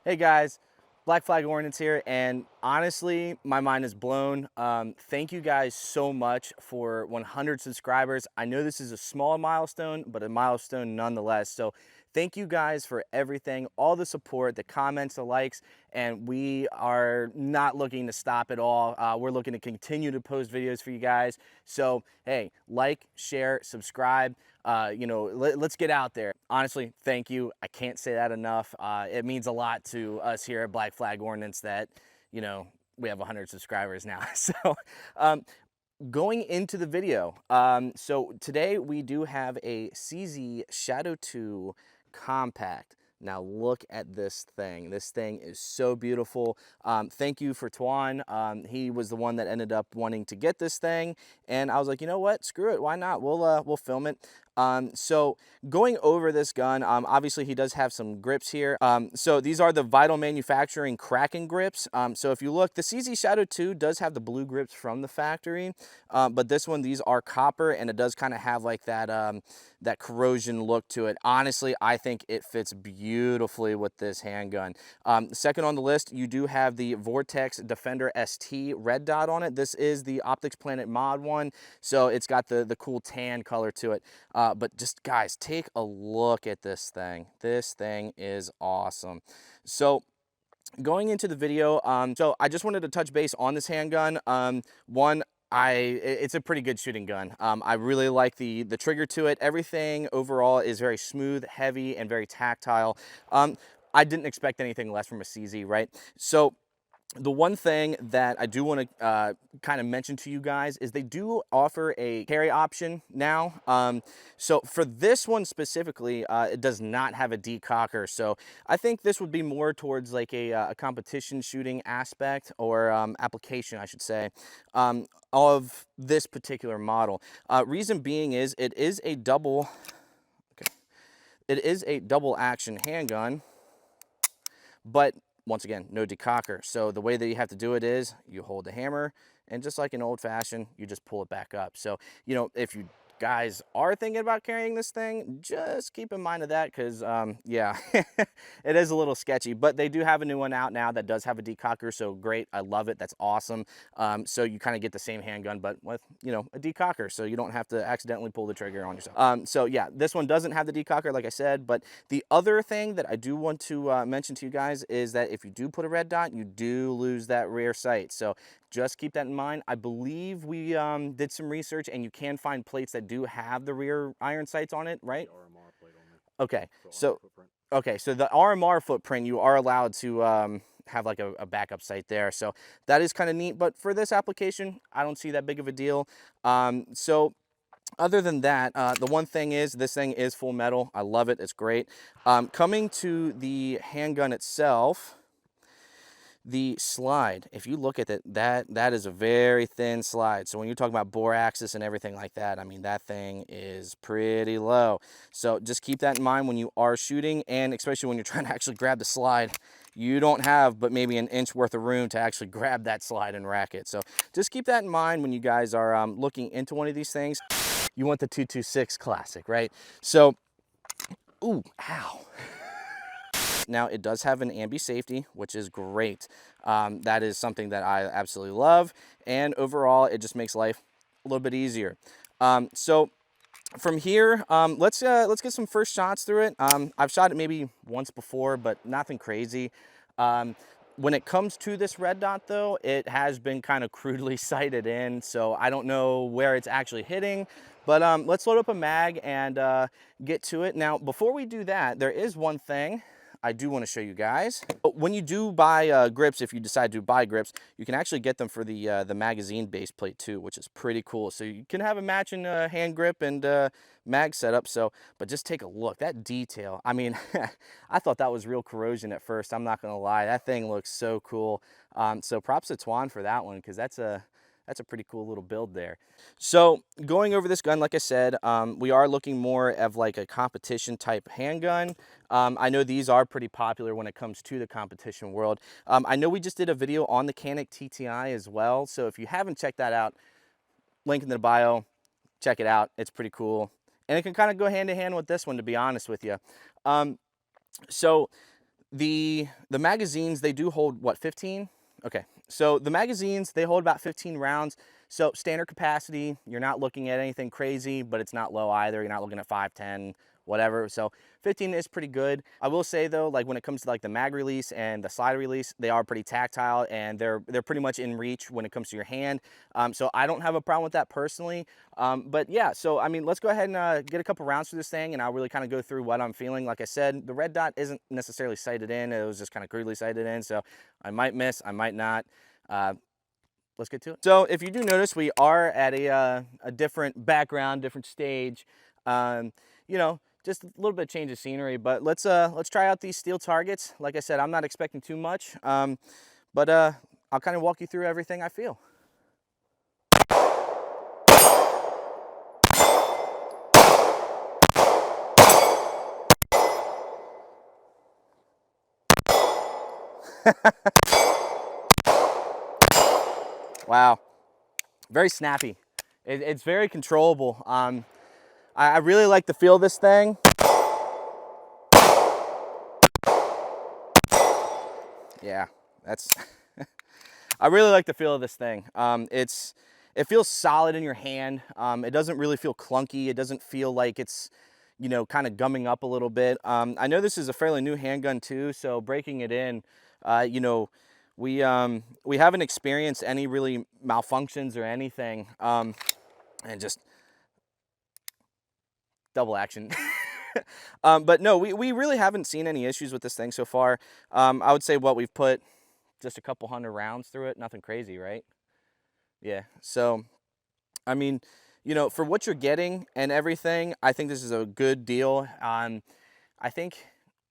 Hey guys, Black Flag Ordnance here, and honestly, my mind is blown. Thank you guys so much for 100 subscribers. I know this is a small milestone, but a milestone nonetheless. So thank you guys for everything, all the support, the comments, the likes, and we are not looking to stop at all. We're looking to continue to post videos for you guys. So hey, like, share, subscribe. Let's get out there. Honestly, thank you. I can't say that enough. It means a lot to us here at Black Flag Ordnance that, we have 100 subscribers now. So, um, going into the video, so today we do have a CZ Shadow 2 Compact. Now look at this thing. This thing is so beautiful. Thank you for Tuan. He was the one that ended up wanting to get this thing, and I was like, you know what? Screw it. Why not? We'll film it. So going over this gun, obviously he does have some grips here. So these are the Vital Manufacturing Kraken grips. So if you look, the CZ Shadow 2 does have the blue grips from the factory, but this one, these are copper, and it does kind of have like that that corrosion look to it. Honestly, I think it fits beautifully with this handgun. Second on the list, you do have the Vortex Defender ST red dot on it. This is the Optics Planet mod one, so it's got the cool tan color to it. But just guys, take a look at this thing. This thing is awesome. So going into the video, so I just wanted to touch base on this handgun. It's a pretty good shooting gun. I really like the trigger to it. Everything overall is very smooth, heavy, and very tactile. I didn't expect anything less from a CZ, right? So the one thing that I do want to kind of mention to you guys is they do offer a carry option now. So for this one specifically, it does not have a decocker. So I think this would be more towards like a competition shooting aspect or application, I should say, of this particular model. Reason being is it is a double action handgun, but once again, no decocker. So the way that you have to do it is you hold the hammer, and just like an old fashioned, you just pull it back up. So, if you guys are thinking about carrying this thing, just keep in mind of that, because yeah, it is a little sketchy. But they do have a new one out now that does have a decocker, so great. I love it. That's awesome. So you kind of get the same handgun, but with a decocker, so you don't have to accidentally pull the trigger on yourself. So yeah, this one doesn't have the decocker, like I said. But the other thing that I do want to mention to you guys is that if you do put a red dot, you do lose that rear sight. So just keep that in mind. I believe we did some research, and you can find plates that do have the rear iron sights on it, right? The RMR plate on it. Okay, so the RMR footprint, you are allowed to have like a backup sight there. So that is kind of neat. But for this application, I don't see that big of a deal. So other than that, the one thing is this thing is full metal. I love it. It's great. Coming to the handgun itself, the slide, if you look at it, that is a very thin slide. So when you're talking about bore axis and everything like that, I mean, that thing is pretty low. So just keep that in mind when you are shooting, and especially when you're trying to actually grab the slide. You don't have but maybe an inch worth of room to actually grab that slide and rack it. So just keep that in mind when you guys are looking into one of these things. You want the 226 Classic, right? So, ooh, ow. Now it does have an ambi safety, which is great. That is something that I absolutely love, and overall it just makes life a little bit easier. So from here, let's get some first shots through it. I've shot it maybe once before, but nothing crazy. When it comes to this red dot though, it has been kind of crudely sighted in, so I don't know where it's actually hitting. But let's load up a mag and get to it. Now, before we do that, there is one thing I do want to show you guys. When you do buy grips, if you decide to buy grips, you can actually get them for the magazine base plate too, which is pretty cool. So you can have a matching hand grip and mag setup. So, but just take a look, that detail. I mean, I thought that was real corrosion at first. I'm not gonna lie, that thing looks so cool. So props to Tuan for that one, because that's a pretty cool little build there. So going over this gun, like I said, we are looking more of like a competition type handgun. I know these are pretty popular when it comes to the competition world. I know we just did a video on the Canik TTI as well. So if you haven't checked that out, link in the bio, check it out. It's pretty cool. And it can kind of go hand in hand with this one, to be honest with you. So The magazines, they do hold what, 15? Okay, so the magazines, they hold about 15 rounds. So standard capacity, you're not looking at anything crazy, but it's not low either. You're not looking at 5, 10, whatever. So 15 is pretty good. I will say though, like when it comes to like the mag release and the slide release, they are pretty tactile, and they're pretty much in reach when it comes to your hand. So I don't have a problem with that personally. But yeah, so I mean, let's go ahead and get a couple rounds for this thing, and I'll really kind of go through what I'm feeling. Like I said, the red dot isn't necessarily sighted in. It was just kind of crudely sighted in, so I might miss, I might not. Let's get to it. So if you do notice, we are at a different background, different stage. You know, just a little bit of change of scenery, but let's try out these steel targets. Like I said, I'm not expecting too much, but I'll kind of walk you through everything I feel. Wow, very snappy. It's very controllable. I really like the feel of this thing. Yeah, that's, I really like the feel of this thing. It feels solid in your hand. It doesn't really feel clunky. It doesn't feel like it's, you know, kind of gumming up a little bit. I know this is a fairly new handgun too, so breaking it in, you know, we haven't experienced any really malfunctions or anything, and just double action. But no, we really haven't seen any issues with this thing so far. I would say what we've put just a couple hundred rounds through it, nothing crazy, right? Yeah, so I mean, you know, for what you're getting and everything, I think this is a good deal. I think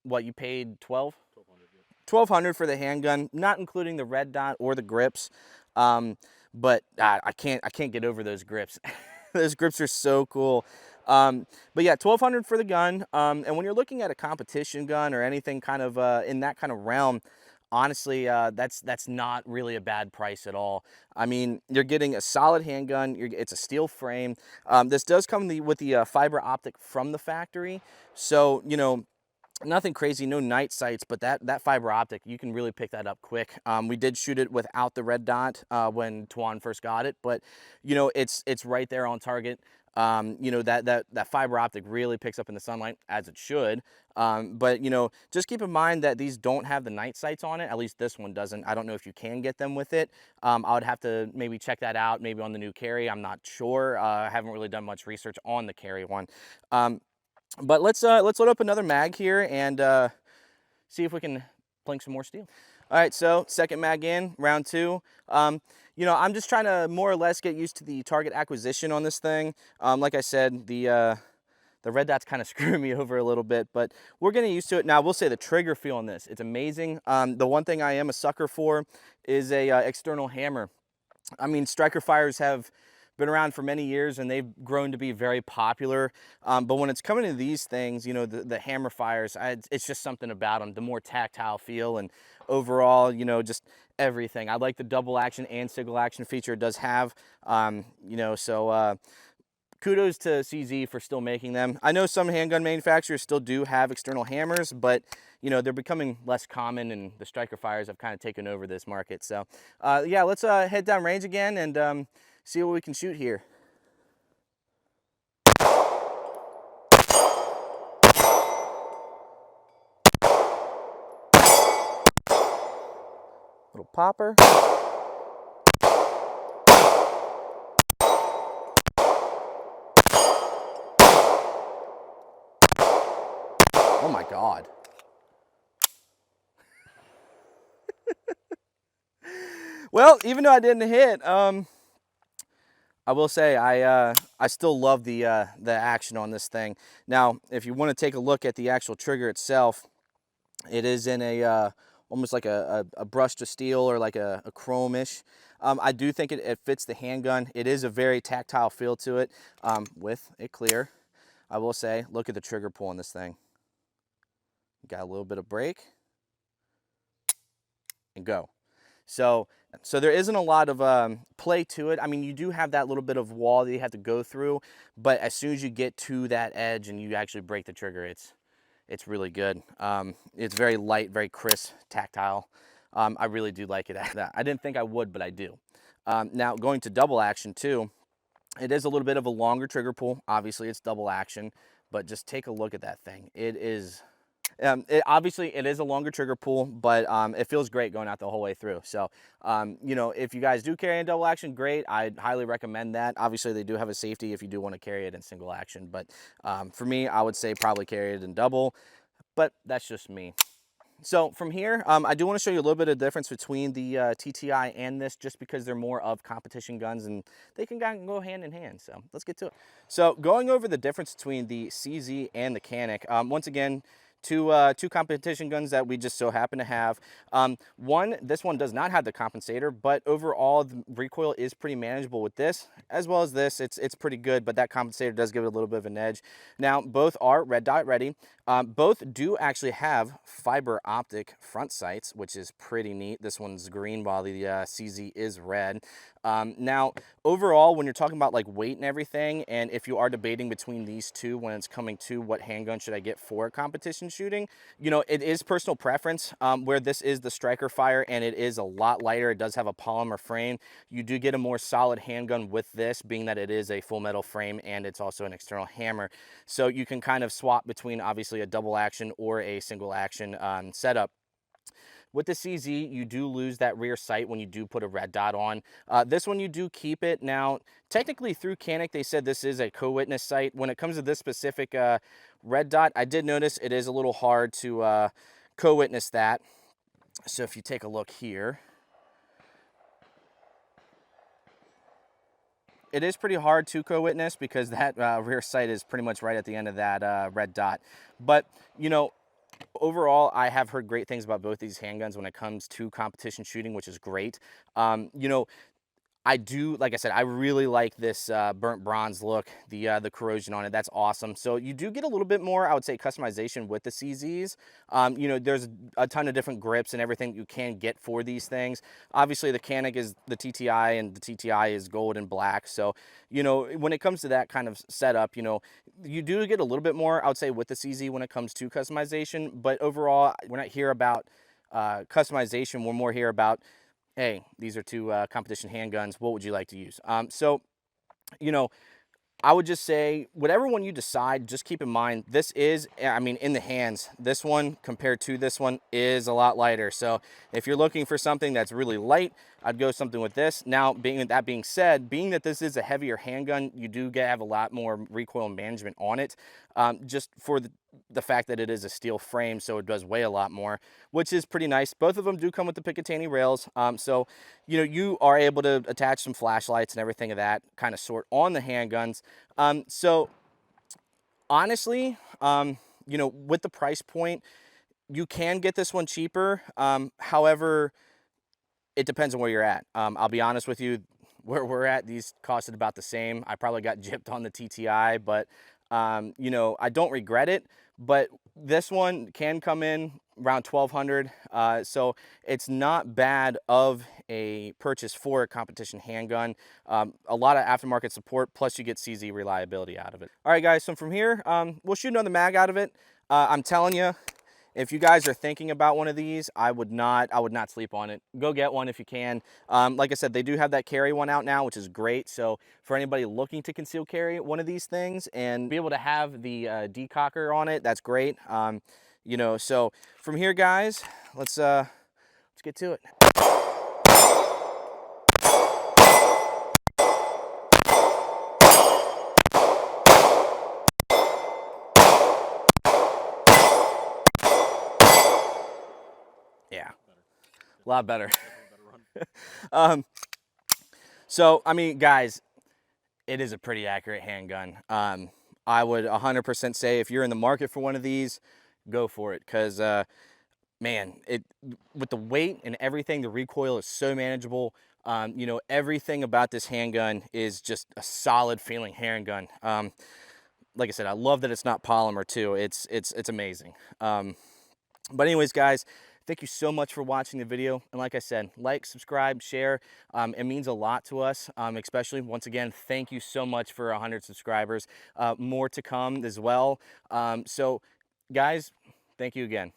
what you paid 1200 for the handgun, not including the red dot or the grips. But I can't get over those grips. Those grips are so cool. But yeah, 1200 for the gun. And when you're looking at a competition gun or anything kind of in that kind of realm, honestly, that's not really a bad price at all. I mean, you're getting a solid handgun. It's a steel frame. This does come with the fiber optic from the factory. So, you know, nothing crazy, no night sights, but that fiber optic, you can really pick that up quick. We did shoot it without the red dot when Tuan first got it, but you know, it's right there on target. You know, that fiber optic really picks up in the sunlight, as it should. But you know, just keep in mind that these don't have the night sights on it. At least this one doesn't. I don't know if you can get them with it. I would have to maybe check that out, maybe on the new Carry. I'm not sure. I haven't really done much research on the Carry one. But let's load up another mag here and see if we can plink some more steel. All right, so second mag in, round two. You know, I'm just trying to more or less get used to the target acquisition on this thing. Like I said, the red dot's kind of screwing me over a little bit, but we're getting used to it. Now, we'll say the trigger feel on this, it's amazing. The one thing I am a sucker for is a external hammer. I mean, striker fires have been around for many years and they've grown to be very popular. But when it's coming to these things, you know, the hammer fires, it's just something about them, the more tactile feel and overall, you know, just everything. I like the double action and single action feature it does have, you know, so kudos to CZ for still making them. I know some handgun manufacturers still do have external hammers, but you know, they're becoming less common and the striker fires have kind of taken over this market. So yeah, let's head down range again and see what we can shoot here. Little popper. Oh my God. Well, even though I didn't hit, I will say I still love the action on this thing. Now, if you want to take a look at the actual trigger itself, it is in a almost like a brushed to steel or like a chrome-ish. I do think it fits the handgun. It is a very tactile feel to it with it clear. I will say, look at the trigger pull on this thing. Got a little bit of break and go. So there isn't a lot of play to it. I mean, you do have that little bit of wall that you have to go through, but as soon as you get to that edge and you actually break the trigger, it's it's really good. It's very light, very crisp, tactile. I really do like it. I didn't think I would, but I do. Now going to double action too, it is a little bit of a longer trigger pull. Obviously it's double action, but just take a look at that thing. It is, obviously it is a longer trigger pull, but it feels great going out the whole way through. So, you know, if you guys do carry in double action, great. I'd highly recommend that. Obviously they do have a safety if you do want to carry it in single action, but for me, I would say probably carry it in double, but that's just me. So from here, I do want to show you a little bit of difference between the TTI and this, just because they're more of competition guns and they can go hand in hand. So let's get to it. So going over the difference between the CZ and the Canik, once again, two competition guns that we just so happen to have. This one does not have the compensator, but overall the recoil is pretty manageable with this, as well as this. It's pretty good, but that compensator does give it a little bit of an edge. Now both are red dot ready. Both do actually have fiber optic front sights, which is pretty neat. This one's green while the CZ is red. Now, overall, when you're talking about like weight and everything, and if you are debating between these two when it's coming to what handgun should I get for competition shooting, you know, it is personal preference. Where this is the Striker Fire and it is a lot lighter, it does have a polymer frame. You do get a more solid handgun with this, being that it is a full metal frame and it's also an external hammer. So you can kind of swap between obviously a double action or a single action setup. With the CZ, you do lose that rear sight when you do put a red dot on. This one, you do keep it. Now, technically through Canik, they said this is a co-witness sight. When it comes to this specific red dot, I did notice it is a little hard to co-witness that. So if you take a look here, it is pretty hard to co-witness because that rear sight is pretty much right at the end of that red dot. But, you know, overall, I have heard great things about both these handguns when it comes to competition shooting, which is great. You know, I do, like I said, I really like this burnt bronze look, the corrosion on it. That's awesome. So you do get a little bit more, I would say, customization with the CZs. You know, there's a ton of different grips and everything you can get for these things. Obviously, the Canik is the TTI, and the TTI is gold and black. So, you know, when it comes to that kind of setup, you know, you do get a little bit more, I would say, with the CZ when it comes to customization. But overall, we're not here about customization. We're more here about, hey, these are two competition handguns. What would you like to use? So, you know, I would just say whatever one you decide, just keep in mind this is, I mean, in the hands, this one compared to this one is a lot lighter. So if you're looking for something that's really light, I'd go something with this. Now, that being said, being that this is a heavier handgun, you do have a lot more recoil management on it, just for the fact that it is a steel frame, so it does weigh a lot more, which is pretty nice. Both of them do come with the Picatinny rails, so you know, you are able to attach some flashlights and everything of that kind of sort on the handguns. So honestly, you know, with the price point, you can get this one cheaper. However, it depends on where you're at. I'll be honest with you, where we're at, these costed about the same. I probably got gypped on the TTI, but you know, I don't regret it. But this one can come in around 1,200, so it's not bad of a purchase for a competition handgun. A lot of aftermarket support, plus you get CZ reliability out of it. All right, guys, so from here, we'll shoot another mag out of it. I'm telling you, if you guys are thinking about one of these, I would not sleep on it. Go get one if you can. Like I said, they do have that carry one out now, which is great. So for anybody looking to conceal carry one of these things and be able to have the decocker on it, that's great. You know, so from here, guys, let's get to it. Yeah, a lot better. So, I mean, guys, it is a pretty accurate handgun. I would 100% say if you're in the market for one of these, go for it. Because, man, with the weight and everything, the recoil is so manageable. You know, everything about this handgun is just a solid feeling handgun. Like I said, I love that it's not polymer too. It's amazing. But anyways, guys, thank you so much for watching the video. And like I said, like, subscribe, share. It means a lot to us, especially, once again, thank you so much for 100 subscribers. More to come as well. So Guys, thank you again.